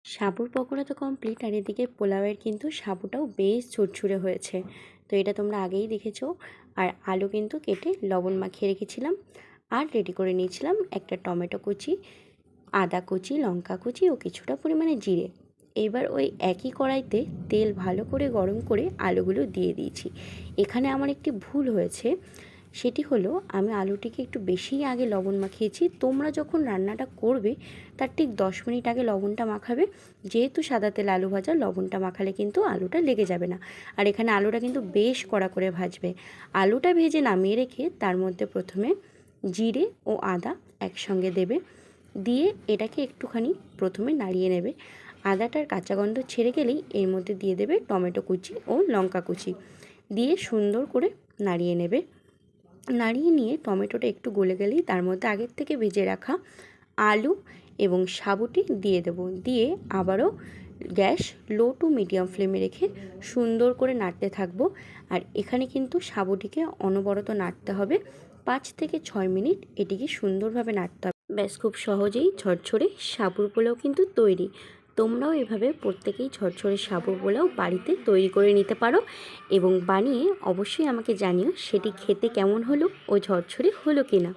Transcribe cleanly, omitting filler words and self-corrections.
সাবুর পকোড়া তো কমপ্লিট, আর এদিকে পোলাওয়ের কিন্তু সাবুটাও বেশ ঝুরঝুরে হয়েছে। তো এটা তোমরা আগেই দেখেছো। আর আলু কিন্তু কেটে লবণ মাখিয়ে রেখেছিলাম, আর রেডি করে নিয়েছিলাম একটা টমেটো কুচি, আদা কুচি, লঙ্কা কুচি ও কিছুটা পরিমাণে জিরে। এবার ওই একই কড়াইতে তেল ভালো করে গরম করে আলুগুলো দিয়ে দিয়েছি। এখানে আমার একটি ভুল হয়েছে, সেটি হলো আমি আলুটিকে একটু বেশিই আগে লবণ মাখিয়েছি। তোমরা যখন রান্নাটা করবে তার ঠিক 10 মিনিট আগে লবণটা মাখাবে, যেহেতু সাদা তেল আলু ভাজা, লবণটা মাখালে কিন্তু আলুটা লেগে যাবে না। আর এখানে আলুটা কিন্তু বেশ কড়া করে ভাজবে। আলুটা ভেজে নামিয়ে রেখে তার মধ্যে প্রথমে জিরে ও আদা একসঙ্গে দেবে, দিয়ে এটাকে একটুখানি প্রথমে নাড়িয়ে নেবে। আদাটার কাঁচা গন্ধ ছেড়ে গেলেই এর মধ্যে দিয়ে দেবে টমেটো কুচি ও লঙ্কা কুচি, দিয়ে সুন্দর করে নাড়িয়ে নেবে। নাড়িয়ে নিয়ে টমেটোটা একটু গলে গেলেই তার মধ্যে আগের থেকে ভেজে রাখা আলু এবং সাবুটি দিয়ে দেবো। দিয়ে আবারও গ্যাস লো টু মিডিয়াম ফ্লেমে রেখে সুন্দর করে নাড়তে থাকবো। আর এখানে কিন্তু সাবুটিকে অনবরত নাড়তে হবে, 5 থেকে 6 মিনিট এটিকে সুন্দরভাবে নাড়তে হবে। ব্যাস, খুব সহজেই ঝরঝরে সাবুর পোলাও কিন্তু তৈরি। তোমরাও এভাবে প্রত্যেকেই ঝরঝরে সাবুর পোলাও বাড়িতে তৈরি করে নিতে পারো, এবং বানিয়ে অবশ্যই আমাকে জানিও সেটি খেতে কেমন হলো ও ঝরঝরে হলো কিনা।